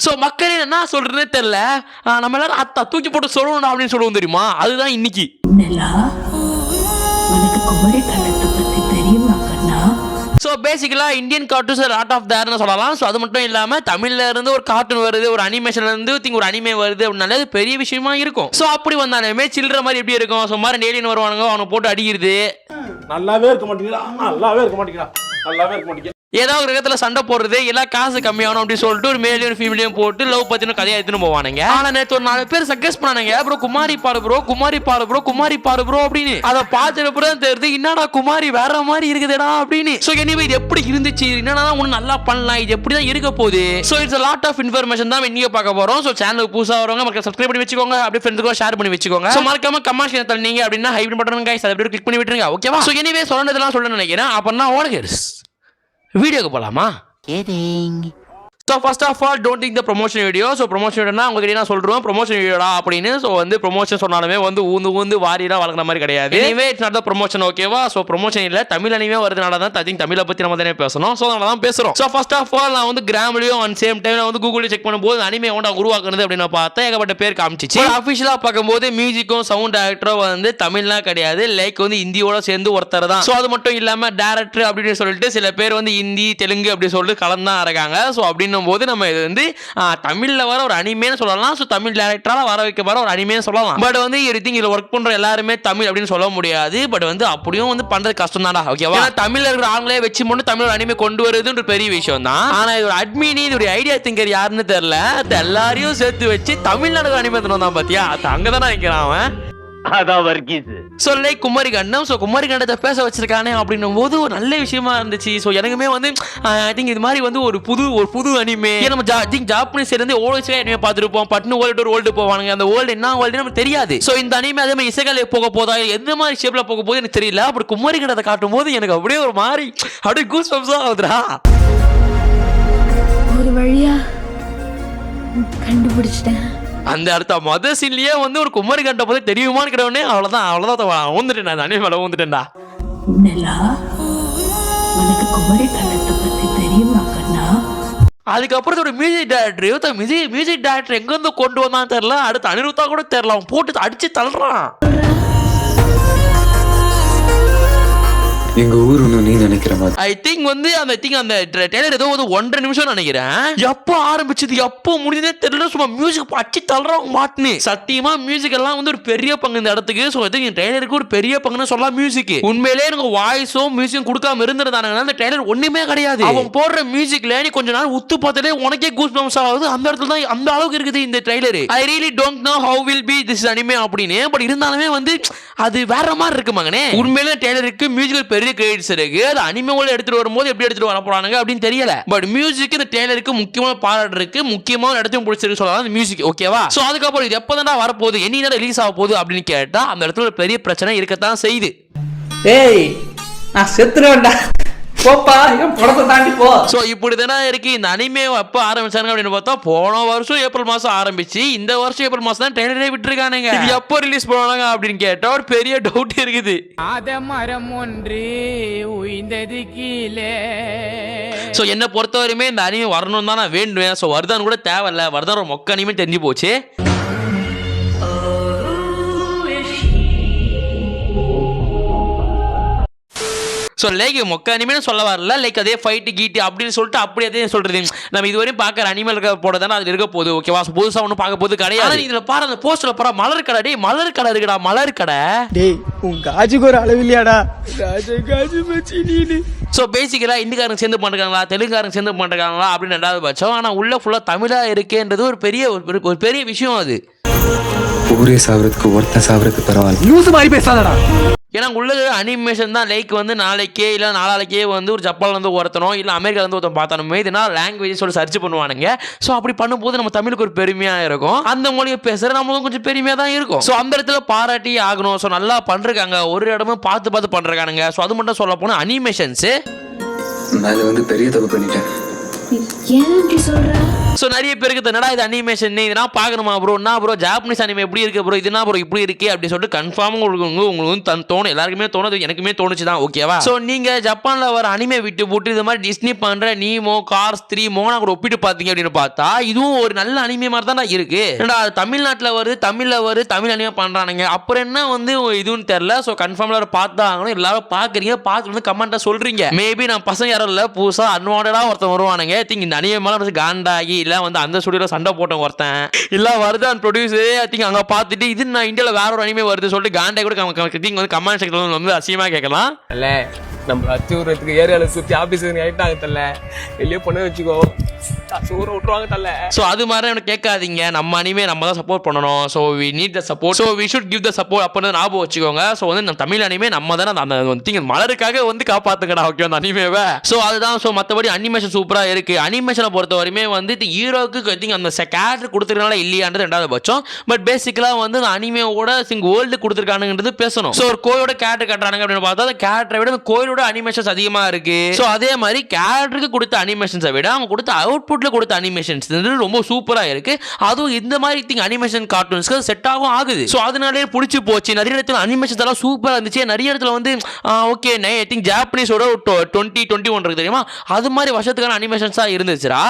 So மக்களே என்ன சொல்றதுன்னே தெரியல. நம்ம எல்லாரும் அத்தா தூக்கி போட்டு சொல்லணும் அப்படின்னு சொல்லுவோம் தெரியுமா, அதுதான் இன்னைக்கு. ஸோ பேசிக்கலாக இந்தியன் கார்ட்டூன்ஸ் லாட் ஆஃப் தேர்னு சொல்லலாம். ஸோ அது மட்டும் இல்லாமல் தமிழ்ல இருந்து ஒரு கார்ட்டூன் வருது, ஒரு அனிமேஷன்ல இருந்து ஒரு அனிமே வருது அப்படின்னாலே அது பெரிய விஷயமா இருக்கும். ஸோ அப்படி வந்தாலுமே சில்ற மாதிரி எப்படி இருக்கும், ஸோ மாதிரி ஏலியன் வருவானுங்க, அவனை போட்டு அடிக்கிறது. நல்லாவே இருக்க மாட்டேங்கிறா, நல்லாவே இருக்க மாட்டேங்கிறா, நல்லாவே இருக்க மாட்டேங்க. ஏதாவது ஒரு இடத்துல சண்டை போடுறது, எல்லாம் காசு கம்மியாகணும் அப்படின்னு சொல்லிட்டு ஒரு மேலையும் ஃபீமேலையும் போட்டு லவ் பத்தின கதையை எடுத்துன்னு போவானுங்க. ஆனா நேற்று ஒரு 4 பேர் சஜஸ்ட் பண்ணானுங்க, ப்ரோ குமாரி பாரு ப்ரோ, குமாரி பாரு ப்ரோ, குமாரி பாரு ப்ரோ அப்படின்னு. அதை பார்த்துட்டு தான் தெரியுது என்னடா குமாரி வேற மாதிரி இருக்குதுடா அப்படின்னு. ஸோ எனிவே இது எப்படி இருந்துச்சு, என்னன்னா ஒன்று நல்லா பண்ணலாம், இது எப்படி தான் இருக்க போகுது. So it's a lot of information தான் நீங்க பார்க்க போறோம். ஸோ சேனலுக்கு புதுசாக வரவங்க மக்கள் சப்ஸ்கிரைப் பண்ணி வச்சுக்கோங்க, அப்படியே ஃப்ரெண்ட்ஸுக்கு ஷேர் பண்ணி வச்சுக்கோங்க. ஸோ மறக்காம கமெண்ட் தள்ளீங்க அப்படின்னா ஹைப் பட்டன் கைஸ் அதை கிளிக் பண்ணி விட்டுருங்க, ஓகேவா. ஸோ எனிவே சொன்னதெல்லாம் சொல்ல நினைக்கிறேன். அப்படின்னா ஓகே வீடியோக்கு போலாமா? So first of all, don't think the promotion video. So promotion video na உங்களுக்கு என்ன சொல்றோம், promotion video டா அப்படினு. சோ வந்து promotion சொன்னாலுமே வந்து ஊந்து வாரிடா வளக்குற மாதிரி கிடையாது. Anyway it's not the promotion, ஓகேவா. சோ promotion இல்ல, தமிழ் அனிமே வரதுனால தான் I think தமிழை பத்தி நம்ம தானே பேசணும். சோ அதனால தான் பேசுறோம். So first of all நான் வந்து கிராம்லயும் on same time வந்து கூகுள்ல செக் பண்ணும்போது அனிமே ஓண்டா உருவாக்குனது அப்படினா பார்த்தா ஏகப்பட்ட பேர் காமிச்சிச்சு. ஆபீஷியலா பாக்கும்போது மியூசிக்கும் சவுண்ட் டைரக்டரும் வந்து தமிழ்லாம் கிடையாது, லைக் வந்து ஹிந்தியோட சேர்ந்து ஒருத்தர் தான். சோ அது மட்டும் இல்லாம டைரக்டர் அப்படின்னு சொல்லிட்டு சில பேர் வந்து ஹிந்தி தெலுங்கு அப்படி சொல்லிட்டு கலந்தா இருக்காங்க. சோ அப்படின்னும் போது நம்ம இது வந்து தமிழ்ல வர ஒரு அனிமேன்னு சொல்லலாம். ஸோ தமிழ் டைரக்டரால வர வைக்க வர ஒரு அனிமேன்னு சொல்லலாம். பட் வந்து இதுல ஒர்க் பண்ற எல்லாருமே தமிழ் அப்படின்னு சொல்ல முடியாது. பட் வந்து அப்படியும் வந்து பண்றது கஷ்டம் தான்டா, ஓகேவா. தமிழ்ல இருக்கிற ஆளுங்களே வச்சு மட்டும் தமிழ் ஒரு அனிமே கொண்டு வருதுன்ற பெரிய விஷயம் தான். ஆனா இது ஒரு அட்மினி, இது ஒரு ஐடியா திங்கர் யாருன்னு தெரியல, எல்லாரையும் சேர்த்து வச்சு தமிழ்நாடு அனிமே தான் பாத்தியா, அங்கதான் நினைக்கிறான் அவன். அதான் வர்க்கீஸ். ஸோ லைக் குமாரி கண்டம். ஸோ குமாரி கண்டத்தை பேச வச்சிருக்கானே அப்படின்னும் போது ஒரு நல்ல விஷயமா இருந்துச்சு. ஸோ எனக்குமே வந்து ஐ திங்க் இது மாதிரி வந்து ஒரு புது அனிமே நம்ம ஜாப்பனீஸ் சைடு வந்து ஓல்டு அனிமே பார்த்துருப்போம். பட்னு ஓல்டு போவானுங்க, அந்த ஓல்டு என்ன ஓல்டு நமக்கு தெரியாது. ஸோ இந்த அனிமே அதே மாதிரி இசைகளை போக போதா எந்த மாதிரி ஷேப்ல போக போது எனக்கு தெரியல. அப்படி குமாரி கண்டத்தை காட்டும் போது எனக்கு அப்படியே ஒரு மாதிரி அப்படியே கூஸ் பம்ப்ஸா ஆகுதுடா. ஒரு வழியா கண்டுபிடிச்சிட்டேன். அந்த அடுத்த மத சீன்லயே வந்து ஒரு குமாரி கண்ட போது தெரியுமான்னு கிடவனே அவ்வளவுதான் ஊந்துட்டேன், நான் அனிமே மேல ஊந்துட்டேன்டா. அதுக்கப்புறம் ஒரு மியூசிக் டைரக்டர் எங்க இருந்து கொண்டு வந்தான்னு தெரியல, அடுத்து அனிருத்தா கூட தெரியல, அவன் போட்டு அடிச்சு தள்ளுறான். எங்க ஊர் ஒண்ணு நீ நினைக்கிற மாதிரி ஐ திங்க் வந்து அந்த ட்ரெய்லர் ஏதோ வந்து 1.5 நிமிஷம் நினைக்கிறேன். எப்போ ஆரம்பிச்சது எப்போ முடிஞ்சதே தெரியல, சும்மா மியூசிக் அடிச்சு தள்ளுறான் மாட்டுன்னு. சத்தியமா மியூசிக் எல்லாம் வந்து ஒரு பெரிய பங்கு இந்த இடத்துக்கு. ஸோ இது ட்ரெய்லருக்கு ஒரு பெரிய பங்குன்னு சொல்லலாம். மியூசிக் உண்மையிலேயே எனக்கு வாய்ஸும் மியூசிக்கும் கொடுக்காம இருந்திருந்தாங்கன்னா அந்த ட்ரெய்லர் ஒண்ணுமே கிடையாது. அவன் போடுற மியூசிக்ல நீ கொஞ்ச நாள் உத்து பார்த்தாலே உனக்கே கூஸ் பம்ப்ஸ் ஆகுது. அந்த இடத்துல தான் அந்த அளவுக்கு இருக்குது இந்த trailer. I really don't know how will be this anime அப்படின்னு. பட் இருந்தாலுமே வந்து அது வேற மாதிரி இருக்கு மகனே. உண்மையிலே ட்ரெய்லருக்கு மியூசிக் பெரிய கிரெடிட்ஸ் இருக்கு. அது அனிமேவோட எடுத்துட்டு வரும்போது எப்படி எடுத்துட்டு வர போறாங்க அப்படின்னு தெரியல. பட் மியூசிக் இந்த ட்ரெய்லருக்கு முக்கியமான பாராட்டு இருக்கு, முக்கியமான இடத்தையும் பிடிச்சிருக்கு சொல்லலாம் அந்த மியூசிக், ஓகேவா. சோ அதுக்கப்புறம் இது எப்போதான் வரப்போகுது, என்னைக்கு ரிலீஸ் ஆக போகுது அப்படின்னு கேட்டா அந்த இடத்துல ஒரு பெரிய பிரச்சனை இருக்கத்தான் செய்யுது. ஏய் நான் செத்துறேன்டா, போப்பா இவன் படத்தை தாண்டி போ. ஸோ இப்படி தானே இருக்கு இந்த அனிமே. எப்போ ஆரம்பிச்சாங்க அப்படின்னு பார்த்தா போன வருஷம் ஏப்ரல் மாசம் ஆரம்பிச்சு இந்த வருஷம் ஏப்ரல் மாசம் தான் ட்ரெய்லரே விட்டுருக்கானுங்க. இது எப்போ ரிலீஸ் பண்ணுவாங்க அப்படின்னு கேட்டா ஒரு பெரிய டவுட் இருக்குது. மரம் ஒன்று உயிர்ந்தது கீழே. ஸோ என்னை பொறுத்தவரையுமே இந்த அனிமே வரணும் தான் நான் வேண்டுவேன். ஸோ வருதான்னு கூட தேவையில்ல, வருதான் ஒரு மொக்க அனிமே தெரிஞ்சு போச்சு. ஸோ லைக் மொக்க அனிமேன்னு சொல்ல வரல, லைக் அதே ஃபைட்டு கீட்டு அப்படின்னு சொல்லிட்டு அப்படி அதே சொல்றது. நம்ம இதுவரையும் பார்க்குற அனிமல் இருக்க போட தானே அதில் இருக்க போகுது, ஓகேவா. புதுசாக ஒன்றும் பார்க்க போது கிடையாது. இதில் பாரு அந்த போஸ்டரில் பாரு மலர் கடை. டே மலர் கடை இருக்குடா, மலர் கடை. டேய் உன் காஜுக்கு ஒரு அளவு இல்லையாடா, காஜு பச்சி நீ. ஸோ பேசிக்கலாக இந்திக்காரங்க சேர்ந்து பண்ணுறாங்களா தெலுங்காரங்க சேர்ந்து பண்ணுறாங்களா அப்படின்னு 2வது பட்சம். ஆனால் உள்ள ஃபுல்லாக தமிழாக இருக்கேன்றது ஒரு பெரிய விஷயம். அது ஊரே சாவறதுக்கு ஒருத்தன் சாவறதுக்கு பரவாயில்ல, லூசு மாதிரி பேசாதடா. ஏன்னா உள்ள அனிமேஷன் தான் லைக் வந்து நாளைக்கே இல்லை நாளைக்கே வந்து ஒரு ஜப்பான்ல இருந்து ஒருத்தனோ இல்லை அமெரிக்கால இருந்து ஒருத்தன் பார்த்தானுமே இதுனா லாங்குவேஜ் சொல்லி சர்ச் பண்ணுவானுங்க. ஸோ அப்படி பண்ணும்போது நம்ம தமிழுக்கு ஒரு பெருமையாக இருக்கும், அந்த மொழியை பேசுகிற நம்மளுக்கும் கொஞ்சம் பெருமையாக தான் இருக்கும். ஸோ அந்த இடத்துல பாராட்டி ஆகணும். ஸோ நல்லா பண்ணுறாங்க, ஒரு இடமும் பார்த்து பண்ணுறாங்க. ஸோ அது மட்டும் சொல்ல போனால் அனிமேஷன்ஸு நான் வந்து பெரிய தப்பு பண்ணிட்டேன். ஏன் சொல்ற? ஸோ நிறைய பேருக்கு என்னடா இது அனிமேஷன் இதெல்லாம் பார்க்கணுமா ப்ரோ, என்ன ப்ரோ ஜாப்பனீஸ் அனிமே எப்படி இருக்கு ப்ரோ, இதுனா ப்ரோ இப்படி இருக்கு அப்படின்னு சொல்லிட்டு கன்ஃபார்ம் உங்களுக்கு தோணும், எல்லாருக்குமே தோணுது, எனக்குமே தோணுச்சு தான். ஓகேவா? ஸோ நீங்க ஜப்பான்ல வர அனிமே விட்டு போட்டு இது மாதிரி டிஸ்னி பண்ற நீமோ, கார்ஸ் 3, மோனா கூட ஒப்பிட்டு பார்த்தீங்க அப்படின்னு பார்த்தா இதுவும் ஒரு நல்ல அனிமே மாதிரி தான் இருக்கு. தமிழ்நாட்டில் வருது, தமிழ்ல வருது, தமிழ் அனிமே பண்றானுங்க, அப்புறம் என்ன வந்து இதுன்னு தெரியல. ஸோ கன்ஃபார்ம் பார்த்தா ஆகணும், எல்லாரும் பாக்குறீங்க, பார்த்து வந்து கமெண்டா சொல்றீங்க. மேபி நான் பசங்க யாரும் இல்ல, புதுசா அன்வான்டா ஒருத்தன் வருவானுங்க, திங்க் இந்த அனிமே மேல காண்டாகி இல்ல வந்து அந்த ஸ்டுடியோல சண்டை போட்டோம் ஒருத்தன் இல்ல வருதான் ப்ரொடியூசர் ஐ திங்க் அங்க பார்த்துட்டு இது நான் இந்தியாவில் வேற ஒரு அனிமே வருது சொல்லிட்டு காண்டாய் கூட வந்து கமெண்ட் செக்ஷன்ல வந்து அசியமா கேட்கலாம். அல்ல நம்ம அச்சு விடுறதுக்கு ஏரியால சுத்தி ஆபீஸ் ஆயிட்டாங்க தல்ல, வெளியே பண்ண வச்சுக்கோ சூற விட்டுருவாங்க தல்ல. ஸோ அது மாதிரி எனக்கு கேட்காதீங்க, நம்ம அனிமே நம்ம தான் சப்போர்ட் பண்ணணும். So we need the support, so we should give the support அப்படின்னு ஞாபகம் வச்சுக்கோங்க. ஸோ வந்து நம்ம தமிழ் அனிமே நம்ம தானே அந்த திங்க மலருக்காக வந்து காப்பாத்துங்கடா, ஓகே அந்த அனிமேவை. ஸோ அதுதான். ஸோ மற்றபடி அனிமேஷன் சூப்பரா இருக்கு. அனிமேஷனை பொறுத்த வரையுமே வந்து ஹீரோக்கு திங்க் அந்த கேரக்டர் கொடுத்துருக்கனால இல்லையான்றது ரெண்டாவது பட்சம். பட் பேசிக்கலா வந்து அந்த அனிமேவோட வேர்ல்டு கொடுத்துருக்கானுங்கிறது பேசணும். ஸோ ஒரு கோயிலோட கேரக்டர் கட்டுறாங்க அப்படின்னு பார்த்தா அந்த கேரக்டரை விட அந்த கோயிலோட அனிமேஷன்ஸ் அதிகமா இருக்கு. ஸோ அதே மாதிரி கேரக்டருக்கு கொடுத்த அனிமேஷன்ஸை விட அவங்க கொடுத்த அவுட்புட்ல கொடுத்த அனிமேஷன்ஸ் ரொம்ப சூப்பரா இருக்கு. அதுவும் இந்த மாதிரி திங் அனிமேஷன் கார்ட்டூன்ஸ்க்கு செட் ஆகும் ஆகுது. ஸோ அதனாலே பிடிச்சி போச்சு. நிறைய இடத்துல அனிமேஷன்ஸ் எல்லாம் சூப்பரா இருந்துச்சு. நிறைய இடத்துல வந்து ஓகே ஐ திங்க் ஜாப்பனீஸோட 2021 இருக்கு தெரியுமா, அது மாதிரி வருஷத்துக்கான அனிமேஷன்ஸா இருந்துச்சுரா.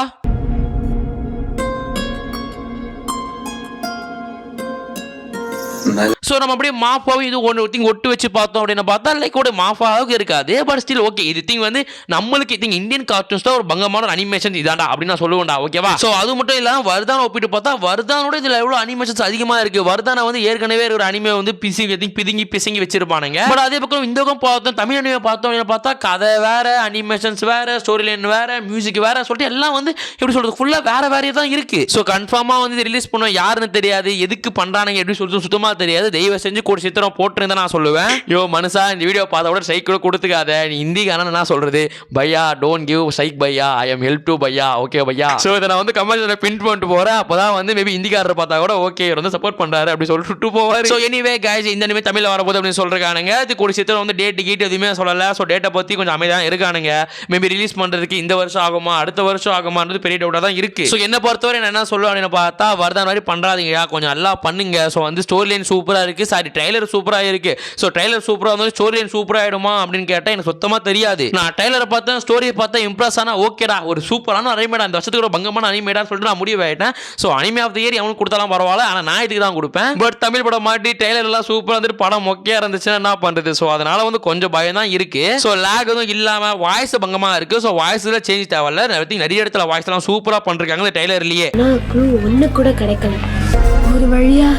ஸோ நம்ம அப்படியே மாஃபாவும் இது ஒன்று ஒட்டு வச்சு பார்த்தோம் அப்படின்னு பார்த்தா லைக் ஒரு மாஃபாவுக்கு இருக்காது. பட் ஸ்டில் ஓகே இது திங் வந்து நம்மளுக்கு திங் இந்தியன் கார்ட்டூன்ஸ் தான் ஒரு பங்கமான ஒரு அனிமேஷன் இதாண்டா அப்படின்னு நான் சொல்லுவேன்டா. ஓகேவா? ஸோ அது மட்டும் இல்லாமல் வர்தான ஒப்பிட்டு பார்த்தா வர்தானோட இதில் எவ்வளோ அனிமேஷன்ஸ் அதிகமாக இருக்கு. வர்தான வந்து ஏற்கனவே ஒரு அனிமே வந்து பிதுங்கி வச்சிருப்பானுங்க. பட் அதே பக்கம் இந்த பக்கம் பார்த்தோம், தமிழ் அனிமே பார்த்தோம் பார்த்தா கதை வேற, அனிமேஷன்ஸ் வேற, ஸ்டோரி லைன் வேற, மியூசிக் வேற சொல்லிட்டு எல்லாம் வந்து எப்படி சொல்றது ஃபுல்லாக வேற தான் இருக்கு. ஸோ கன்ஃபார்மாக வந்து ரிலீஸ் பண்ணுவோம், யாருன்னு தெரியாது, எதுக்கு பண்றானுங்க எப்படி சொல்றது சுத்தமாக தெரியாது. தயவு செஞ்சு கூட சித்திரம் போட்டுருந்தா நான் சொல்லுவேன், யோ மனுஷா இந்த வீடியோ பார்த்த கூட சைக் கூட கொடுத்துக்காத, நீ ஹிந்திக்கான நான் சொல்றது பையா டோன்ட் கிவ் சைக் பையா, ஐ எம் ஹெல்ப் டு பையா, ஓகே பையா. ஸோ இதை நான் வந்து கமெண்ட்ல பின் பண்ணிட்டு போறேன், அப்பதான் வந்து மேபி ஹிந்திக்காரர் பார்த்தா கூட ஓகே வந்து சப்போர்ட் பண்றாரு அப்படி சொல்லிட்டு போவார். ஸோ எனிவே கைஸ் இந்த இனிமே தமிழ்ல வரப்போது அப்படின்னு சொல்றானுங்க. அது கூட சித்திரம் வந்து டேட் கீட் எதுவுமே சொல்லல. ஸோ டேட்டை பத்தி கொஞ்சம் அமைதியாக இருக்கானுங்க. மேபி ரிலீஸ் பண்றதுக்கு இந்த வருஷம் ஆகுமா அடுத்த வருஷம் ஆகுமான்றது பெரிய டவுட்டா தான் இருக்கு. ஸோ என்ன பொறுத்தவரை நான் என்ன சொல்லுவேன் அப்படின்னு பார்த்தா வரதான் மாதிரி பண்றாதீங்க, கொஞ்சம் நல்லா பண்ணுங்க. ஸோ வந்து ஸ்டோரி லைன் சூப்பரா இருக்கு, சாரி ட்ரைலர் சூப்பரா இருக்கு. ஸோ ட்ரைலர் சூப்பரா இருந்தாலும் ஸ்டோரி லைன் சூப்பரா ஆயிடுமா அப்படின்னு கேட்டா எனக்கு சுத்தமா தெரியாது. நான் ட்ரைலரை பார்த்தேன், ஸ்டோரியை பார்த்தா இம்ப்ரெஸ் ஆனா ஓகேடா ஒரு சூப்பரான அனிமேடா, இந்த வருஷத்துக்கு ஒரு பங்கமான அனிமேடா சொல்லிட்டு நான் முடிவு ஆயிட்டேன். So anime of the year அவனுக்கு கொடுத்தாலும் பரவாயில்ல, ஆனால் நான் இதுக்கு தான் கொடுப்பேன். பட் தமிழ் படம் மாட்டி ட்ரைலர் எல்லாம் சூப்பரா வந்துட்டு படம் மொக்கையா இருந்துச்சுன்னா என்ன பண்றது? ஸோ அதனால வந்து கொஞ்சம் பயம் தான் இருக்கு. ஸோ லேக் எதுவும் இல்லாம வாய்ஸ் பங்கமா இருக்கு. ஸோ வாய்ஸ்ல சேஞ்ச் தேவையில்ல, நிறைய இடத்துல வாய்ஸ் எல்லாம் சூப்பரா பண்றாங்க இந்த ட்ரைலர்லயே. ஒண்ணு கூட கிடைக்கல, ஒரு வழியா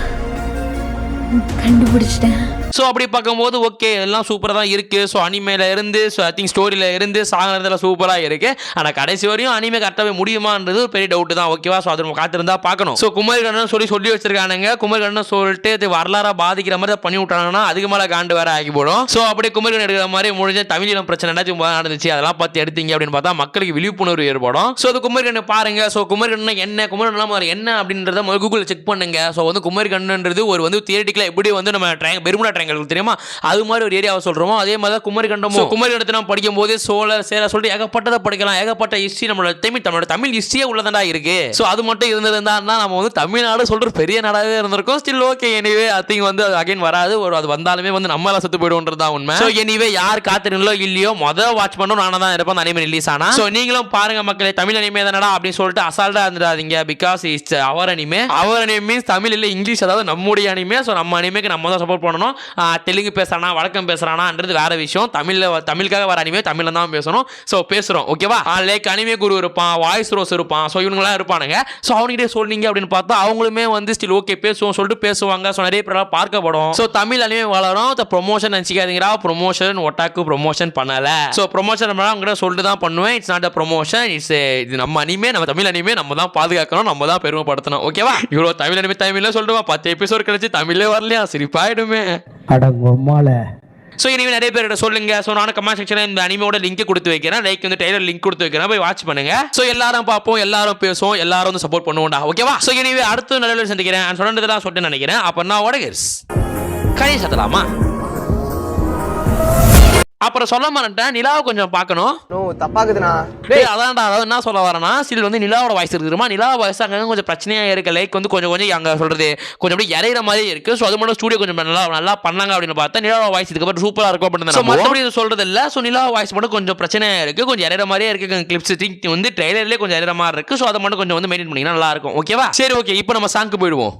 கண்டுபிடிச்சிட்டேன். ஸோ அப்படி பார்க்கும்போது ஓகே எல்லாம் சூப்பராக தான் இருக்கு. ஸோ அனிமேல இருந்து ஸோ ஐ திங்க் ஸ்டோரியில இருந்து சாங்கிறதுல சூப்பராக இருக்கு. ஆனால் கடைசி வரையும் அனிமே கரெக்டாகவே முடியுமான்றது ஒரு பெரிய டவுட் தான். ஓகேவா? ஸோ அது நம்ம காத்திருந்தா பார்க்கணும். ஸோ குமரிகண்ணன் சொல்லி வச்சிருக்கானுங்க. குமரிகண்ணன் சொல்லிட்டு இது வரலாறா பாதிக்கிற மாதிரி பண்ணி விட்டாங்கன்னா அதுக்கு மேலே காண்டு வேற ஆகி போடும். ஸோ அப்படி குமரிகண்ணன் எடுக்கிற மாதிரி முடிஞ்ச தமிழிலும் பிரச்சனை நடந்துச்சு, அதெல்லாம் பார்த்து எடுத்தீங்க அப்படின்னு பார்த்தா மக்களுக்கு விழிப்புணர்வு ஏற்படும். ஸோ அது குமரிகண்ணன் பாருங்க. ஸோ குமரிகண்ணன் என்ன, குமரிகண்ணன் என்ன அப்படின்றத கூகுளில் செக் பண்ணுங்க. ஸோ வந்து குமரிகண்ணன்றது ஒரு வந்து தியரிட்டிக்கலா எப்படி வந்து நம்ம பெருமுடா தெரியுமா அது மாதிரி ஒரு ஏரியாவை சொல்றோமோ அதே மாதிரி தான் குமரிகண்டமும். குமரிகண்டத்தை நம்ம படிக்கும் போது சோழர் சேர சொல்லிட்டு ஏகப்பட்டதை படிக்கலாம். ஏகப்பட்ட ஹிஸ்டரி நம்மளோட தமிழ் ஹிஸ்டரியே உள்ளதா இருக்கு. ஸோ அது மட்டும் இருந்திருந்தா நம்ம வந்து தமிழ்நாடு சொல்ற பெரிய நாடாவே இருந்திருக்கும். Still okay anyway I think வந்து அது அகைன் வராது. ஒரு அது வந்தாலுமே வந்து நம்மள செத்து போயிடும்ன்றதுதான் உண்மை. ஸோ எனிவே யார் காத்துறீங்களோ இல்லையோ முதல் வாட்ச் பண்ணணும் நானும் தான் இருப்பேன் அனிமே ரிலீஸ் ஆனா. ஸோ நீங்களும் பாருங்க மக்களே, தமிழ் அனிமே தானடா அப்படின்னு சொல்லிட்டு அசால்ட்டா இருந்துடாதீங்க. Because it's our anime. Our anime means Tamil இல்லை இங்கிலீஷ், அதாவது நம்முடைய அனிமே. ஸோ நம்ம அனிமேக்கு நம்ம தான் சப்போர்ட் பண்ணணும். தெலுங்கு பேசுறானா வழக்கம் பேசுறானான்றது வேற விஷயம். தமிழுக்காக வர அனிமே தமிழ்ல தான் பேசணும். ஸோ பேசுறோம் ஓகேவா? லைக் அனிமே குரு இருப்பான், வாய்ஸ் ரோஸ் இருப்பான். ஸோ இவங்களாம் இருப்பானுங்க. ஸோ அவங்ககிட்ட சொன்னீங்க அப்படின்னு பார்த்தா அவங்களுமே வந்து ஸ்டில் ஓகே பேசுவோம் சொல்லிட்டு பேசுவாங்க. ஸோ நிறைய பேர் பார்க்கப்படும். ஸோ தமிழ் அனிமே வளரும். ப்ரொமோஷன் நினைச்சிக்காதீங்களா, ப்ரொமோஷன் ஒட்டாக்கு ப்ரொமோஷன் பண்ணல. ஸோ ப்ரொமோஷன் அவங்ககிட்ட சொல்லிட்டு தான் பண்ணுவேன். இட்ஸ் நாட் அ ப்ரொமோஷன், இது நம்ம அனிமே, நம்ம தமிழ் அனிமே நம்ம தான் பாதுகாக்கணும், நம்ம தான் பெருமைப்படுத்தணும். ஓகேவா? இவ்வளோ தமிழ் அனிமே தமிழ்ல சொல்லுவா 10 எபிசோட் கழிச்சு தமிழ்லே வரலையா, சிரிப்பாயிடுமே. ஸோ இனிமே நிறைய பேர் சொல்லுங்க. ஸோ நான் கமெண்ட் செக்ஷனில் இந்த அனிமையோட லிங்க் கொடுத்து வைக்கிறேன். லைக் வந்து ட்ரைலர் லிங்க் கொடுத்து வைக்கிறேன், போய் வாட்ச் பண்ணுங்க. ஸோ எல்லாரும் பார்ப்போம், எல்லாரும் பேசுவோம், எல்லாரும் வந்து சப்போர்ட் பண்ணுவோம்டா. ஓகேவா? ஸோ இனிமே அடுத்த நல்ல சந்திக்கிறேன் சொன்னதெல்லாம் சொல்லிட்டு நினைக்கிறேன். அப்போ நான் கடையை சத்தலாமா? அப்புறம் சொல்ல மாட்டேன், நிலாவை கொஞ்சம் பார்க்கணும். தப்பாக்குதுண்ணா. டேய் அதான்டா, அதாவது என்ன சொல்ல வரேன்னா சில் வந்து நிலாவோட வாய்ஸ் இருக்குமா, நிலா வாய்ஸ் அங்கே கொஞ்சம் பிரச்சனையா இருக்கு. லைக் வந்து கொஞ்சம் அங்கே சொல்றது கொஞ்சம் அப்படியே இறையிற மாதிரி இருக்கு. ஸோ அது மட்டும் ஸ்டூடியோ கொஞ்சம் நல்லா பண்ணாங்க அப்படின்னு பார்த்தா நிலா வாய்ஸ் இதுக்கப்புறம் சூப்பரா இருக்கும் அப்படின்னு மற்றபடி சொல்றது இல்லை. ஸோ நிலா வாய்ஸ் மட்டும் கொஞ்சம் பிரச்சனையா இருக்கு, கொஞ்சம் இறையிற மாதிரியே இருக்கு. கிளிப்ஸ் வந்து ட்ரெய்லர்லேயே கொஞ்சம் இறையிற மாதிரி இருக்கு. ஸோ அதை மட்டும் கொஞ்சம் வந்து மெயின்டைன் பண்ணிங்கன்னா நல்லா இருக்கும். ஓகேவா? சரி ஓகே, இப்போ நம்ம சாங்க்கு போயிடுவோம்.